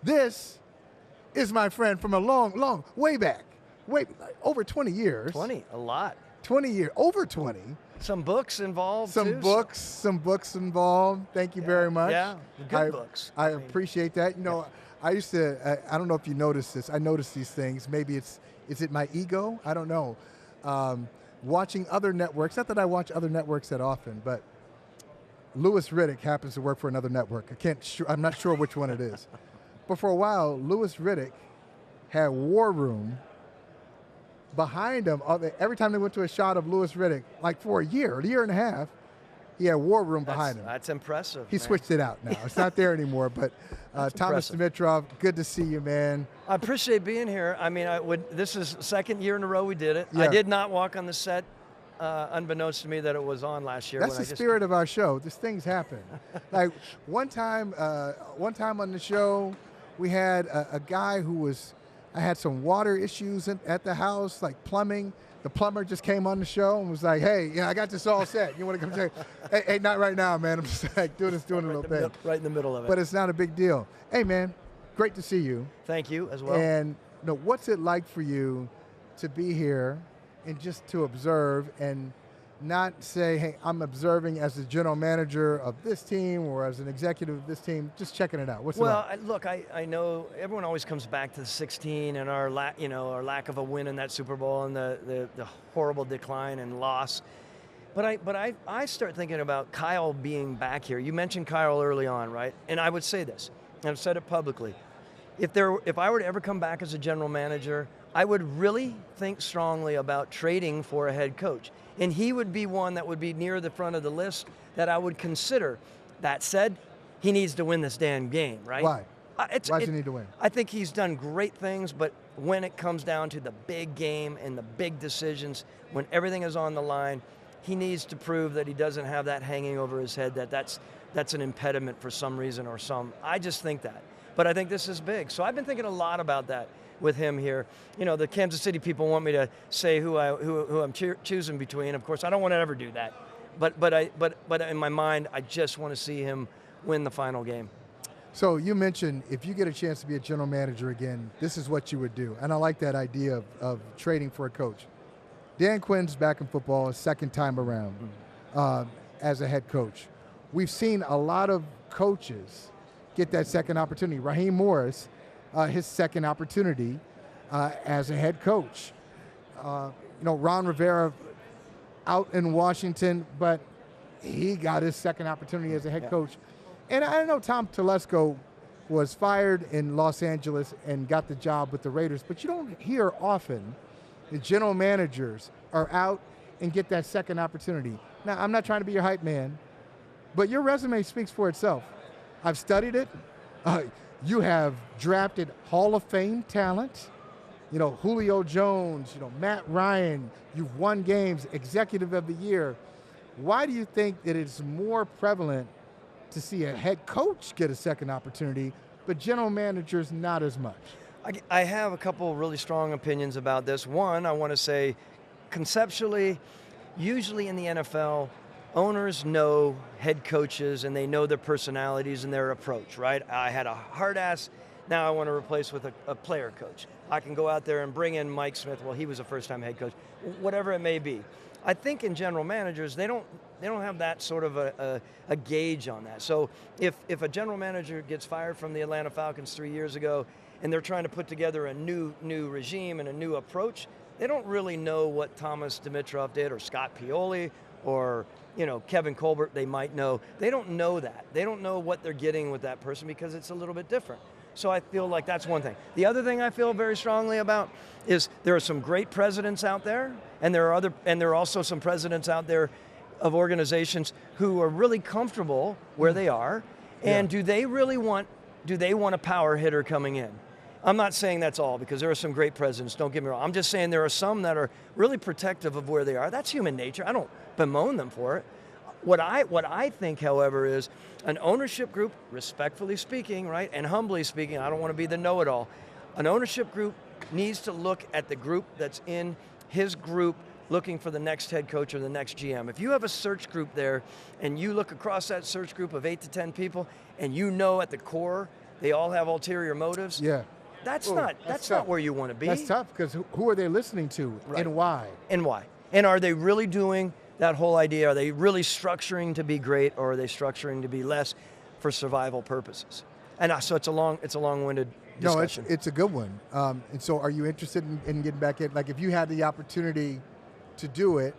This is my friend from a long, way back, over 20 years. 20, a lot. 20 years, over 20. Some books involved Some too. books involved. Thank you very much. Yeah, good books. I appreciate that. You know, I used to, I don't know if you noticed this, I noticed these things. Maybe is it my ego? I don't know. Watching other networks, not that I watch other networks that often, but Louis Riddick happens to work for another network. I'm not sure which one it is. But for a while, Louis Riddick had War Room behind him. Every time they went to a shot of Louis Riddick, like for a year and a half, he had War Room behind him. That's impressive. He switched it out now. It's not there anymore, but Thomas Dimitroff, good to see you, man. I appreciate being here. I mean, this is the second year in a row we did it. Yeah. I did not walk on the set, unbeknownst to me that it was on last year. That's the spirit of our show. These things happen. Like one time on the show, we had a guy I had some water issues at the house, like plumbing. The plumber just came on the show and was like, hey, I got this all set. You want to come check? Hey, not right now, man. I'm just like doing a little thing. Right in the middle of it. But it's not a big deal. Hey, man, great to see you. Thank you as well. And what's it like for you to be here and just to observe and not say, hey, I'm observing as the general manager of this team or as an executive of this team, just checking it out. What's it like? Look, I know everyone always comes back to the 16 and our lack of a win in that Super Bowl and the horrible decline and loss. But I start thinking about Kyle being back here. You mentioned Kyle early on, right? And I would say this, and I've said it publicly. If I were to ever come back as a general manager, I would really think strongly about trading for a head coach. And he would be one that would be near the front of the list that I would consider. That said, he needs to win this damn game, right? Why? Why does he need to win? I think he's done great things, but when it comes down to the big game and the big decisions, when everything is on the line, he needs to prove that he doesn't have that hanging over his head, that's an impediment for some reason or some. I just think that. But I think this is big. So I've been thinking a lot about that with him here. You know, the Kansas City people want me to say who I'm choosing between. Of course, I don't want to ever do that. But in my mind, I just want to see him win the final game. So you mentioned if you get a chance to be a general manager again, this is what you would do. And I like that idea of trading for a coach. Dan Quinn's back in football his second time around as a head coach. We've seen a lot of coaches get that second opportunity. Raheem Morris, his second opportunity as a head coach. Ron Rivera out in Washington, but he got his second opportunity as a head coach. And I know Tom Telesco was fired in Los Angeles and got the job with the Raiders, but you don't hear often the general managers are out and get that second opportunity. Now, I'm not trying to be your hype man, but your resume speaks for itself. I've studied it. You have drafted Hall of Fame talent. Julio Jones, Matt Ryan. You've won games, Executive of the Year. Why do you think that it's more prevalent to see a head coach get a second opportunity, but general managers not as much? I have a couple really strong opinions about this. One, I want to say, conceptually, usually in the NFL, owners know head coaches and they know their personalities and their approach, right? I had a hard ass, now I want to replace with a player coach. I can go out there and bring in Mike Smith. Well, he was a first-time head coach, whatever it may be. I think in general managers, they don't have that sort of a gauge on that. So if a general manager gets fired from the Atlanta Falcons 3 years ago and they're trying to put together a new regime and a new approach, they don't really know what Thomas Dimitroff did or Scott Pioli or Kevin Colbert. They might know. They don't know that. They don't know what they're getting with that person because it's a little bit different. So I feel like that's one thing. The other thing I feel very strongly about is there are some great presidents out there, and there are also some presidents out there of organizations who are really comfortable where they are. And do they want a power hitter coming in? I'm not saying that's all, because there are some great presidents, don't get me wrong. I'm just saying there are some that are really protective of where they are. That's human nature. I don't bemoan them for it. What I think, however, is an ownership group, respectfully speaking, right, and humbly speaking, I don't want to be the know-it-all, an ownership group needs to look at the group that's in his group looking for the next head coach or the next GM. If you have a search group there and you look across that search group of 8 to 10 people and at the core They all have ulterior motives. Yeah. That's tough. not where you want to be. That's tough because who are they listening to and why? And why? And are they really doing that whole idea? Are they really structuring to be great, or are they structuring to be less for survival purposes? And so it's a long-winded discussion. No, it's a good one. And so are you interested in getting back in? Like if you had the opportunity to do it,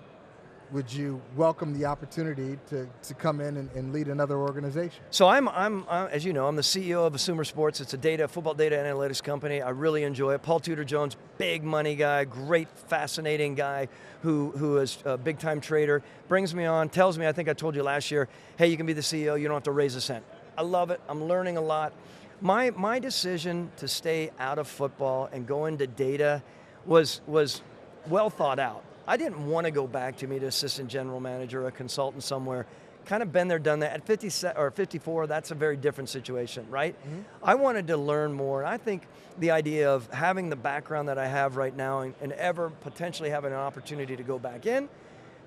would you welcome the opportunity to come in and lead another organization? So I'm as you know, I'm the CEO of Assumer Sports. It's a football data analytics company. I really enjoy it. Paul Tudor Jones, big money guy, great, fascinating guy who is a big time trader, brings me on, tells me, I think I told you last year, hey, you can be the CEO, you don't have to raise a cent. I love it. I'm learning a lot. My decision to stay out of football and go into data was well thought out. I didn't want to go back to be an assistant general manager, a consultant somewhere. Kind of been there, done that. At 50 or 54, that's a very different situation, right? Mm-hmm. I wanted to learn more, and I think the idea of having the background that I have right now and ever potentially having an opportunity to go back in,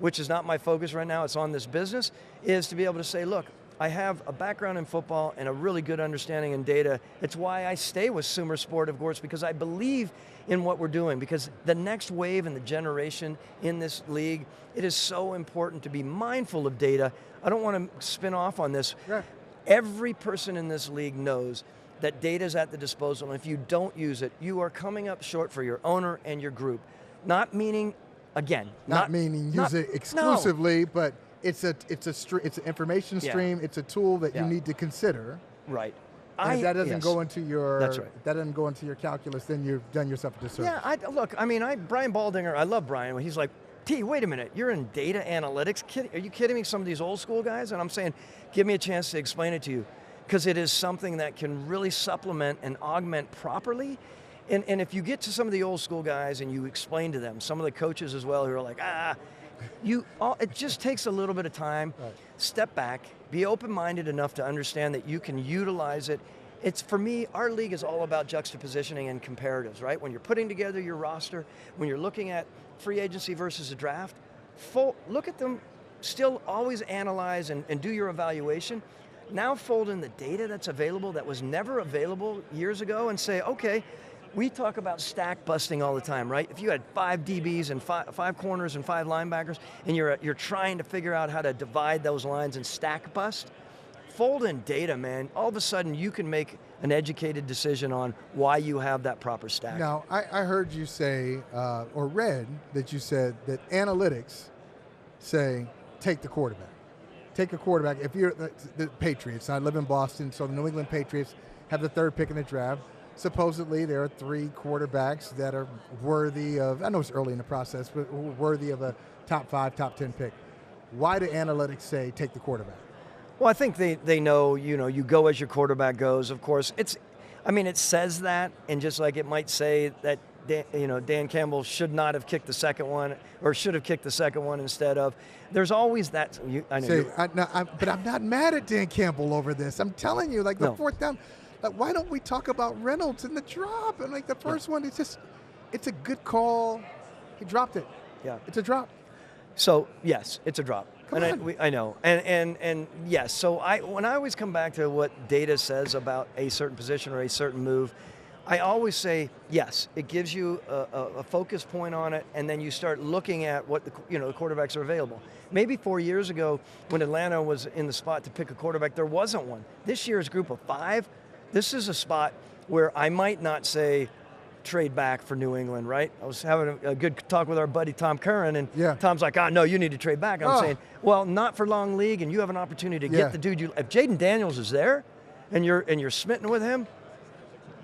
which is not my focus right now, it's on this business, is to be able to say, look, I have a background in football and a really good understanding in data. It's why I stay with Sumer Sport, of course, because I believe in what we're doing, because the next wave and the generation in this league, it is so important to be mindful of data. I don't want to spin off on this. Yeah. Every person in this league knows that data is at the disposal, and if you don't use it, you are coming up short for your owner and your group. Not meaning, again, not meaning use it exclusively, but it's an information stream. It's a tool that you need to consider. Right. And if that doesn't go into your that's right. That doesn't go into your calculus, then you've done yourself a disservice. Yeah, Brian Baldinger, I love Brian. He's like, T, wait a minute, you're in data analytics? Are you kidding me? Some of these old school guys? And I'm saying, give me a chance to explain it to you, because it is something that can really supplement and augment properly. And if you get to some of the old school guys and you explain to them, some of the coaches as well who are like, it just takes a little bit of time. Right. Step back, be open-minded enough to understand that you can utilize it. It's, for me, our league is all about juxtapositioning and comparatives, right? When you're putting together your roster, when you're looking at free agency versus a draft, look at them, still always analyze and do your evaluation. Now fold in the data that's available that was never available years ago and say, okay, we talk about stack busting all the time, right? If you had 5 DBs and five corners and 5 linebackers, and you're trying to figure out how to divide those lines and stack bust, fold in data, man. All of a sudden, you can make an educated decision on why you have that proper stack. Now, I heard you say, or read that you said that analytics say, take the quarterback. Take a quarterback. If you're the Patriots, I live in Boston, so the New England Patriots have the 3rd pick in the draft. Supposedly, there are 3 quarterbacks that are worthy of, I know it's early in the process, but worthy of a top 5, top 10 pick. Why do analytics say take the quarterback? Well, I think they know, you go as your quarterback goes. Of course, it says that, and just like it might say that, Dan Campbell should not have kicked the second one, or should have kicked the second one instead of. There's always that. But I'm not mad at Dan Campbell over this. I'm telling you, the 4th down. Why don't we talk about Reynolds in the drop? And the first one, it's a good call. He dropped it. Yeah. It's a drop. So, yes, it's a drop. Come on. I know. And yes, so when I always come back to what data says about a certain position or a certain move, I always say, yes, it gives you a focus point on it, and then you start looking at what the quarterbacks are available. Maybe 4 years ago, when Atlanta was in the spot to pick a quarterback, there wasn't one. This year's group of 5, this is a spot where I might not say trade back for New England, right? I was having a good talk with our buddy Tom Curran, and Tom's like, no, you need to trade back. I'm saying, well, not for long league, and you have an opportunity to get the dude. If Jaden Daniels is there, and you're smitten with him,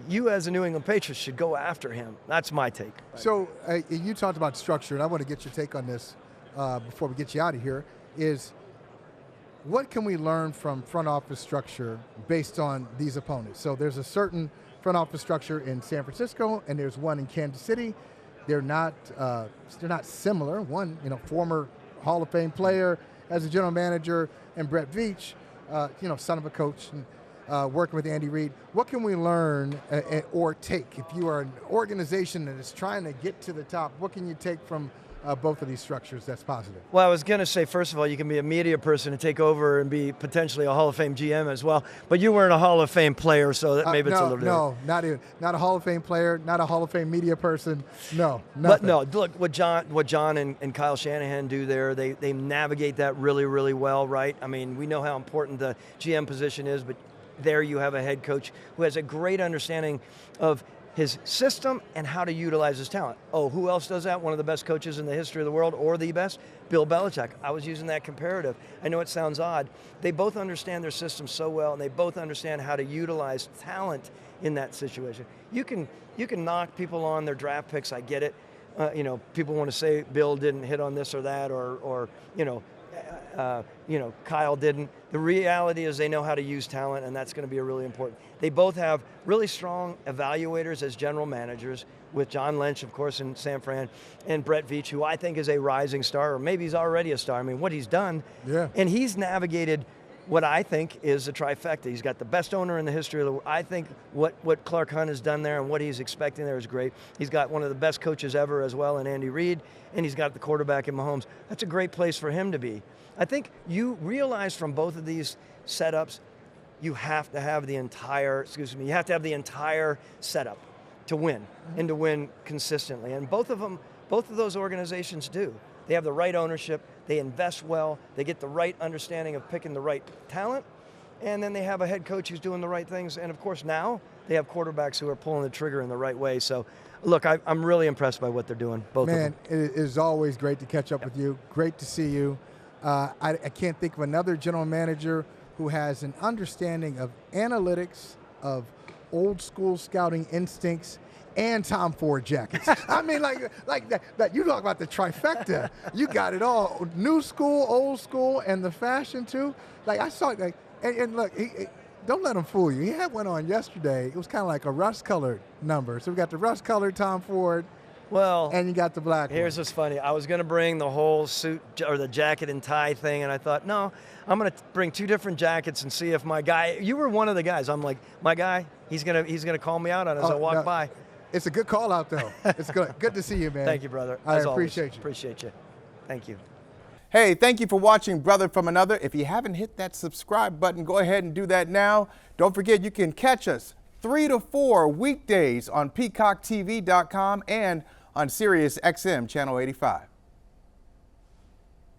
you as a New England Patriots should go after him. That's my take. Right? So you talked about structure, and I want to get your take on this before we get you out of here, is what can we learn from front office structure based on these opponents? So there's a certain front office structure in San Francisco, and there's one in Kansas City. They're not similar. One, former Hall of Fame player as a general manager, and Brett Veach, son of a coach, and working with Andy Reid. What can we learn or take? If you are an organization that is trying to get to the top, what can you take from both of these structures that's positive? Well, I was going to say, first of all, you can be a media person and take over and be potentially a Hall of Fame GM as well. But you weren't a Hall of Fame player, so that maybe it's a little different. No, not even. Not a Hall of Fame player, not a Hall of Fame media person. No, nothing. But no, look, what John and Kyle Shanahan do there, they navigate that really, really well, right? I mean, we know how important the GM position is, but there you have a head coach who has a great understanding of his system and how to utilize his talent. Oh, who else does that? One of the best coaches in the history of the world, or the best? Bill Belichick. I was using that comparative. I know it sounds odd. They both understand their system so well, and they both understand how to utilize talent in that situation. You can knock people on their draft picks. I get it. People want to say Bill didn't hit on this or that, or Kyle didn't. The reality is they know how to use talent, and that's going to be really important. They both have really strong evaluators as general managers, with John Lynch, of course, in San Fran, and Brett Veach, who I think is a rising star, or maybe he's already a star. I mean, what he's done, and he's navigated what I think is a trifecta. He's got the best owner in the history of the world. I think what Clark Hunt has done there and what he's expecting there is great. He's got one of the best coaches ever as well in Andy Reid, and he's got the quarterback in Mahomes. That's a great place for him to be. I think you realize from both of these setups, you have to have the entire setup to win, and to win consistently. And both of those organizations do. They have the right ownership, they invest well, they get the right understanding of picking the right talent, and then they have a head coach who's doing the right things. And of course now they have quarterbacks who are pulling the trigger in the right way. So look, I'm really impressed by what they're doing, both of them. Man, it is always great to catch up with you. Great to see you. I can't think of another general manager who has an understanding of analytics, of old school scouting instincts, and Tom Ford jackets. I mean, like that. You talk about the trifecta. You got it all. New school, old school, and the fashion too. Like I saw, and look, don't let him fool you. He had one on yesterday. It was kind of like a rust-colored number. So we got the rust-colored Tom Ford. Well, and you got the black Here's one. what's funny. I was going to bring the whole suit or the jacket and tie thing, and I thought, no, I'm going to bring two different jackets and see if my guy. You were one of the guys. I'm like, my guy. He's gonna call me out on it as I walk by. It's a good call out though. It's good. Good to see you, man. Thank you, brother. I As appreciate always. you. Appreciate you. Thank you. Hey, thank you for watching Brother from Another. If you haven't hit that subscribe button, go ahead and do that now. Don't forget you can catch us 3 to 4 weekdays on PeacockTV.com and on Sirius XM Channel 85.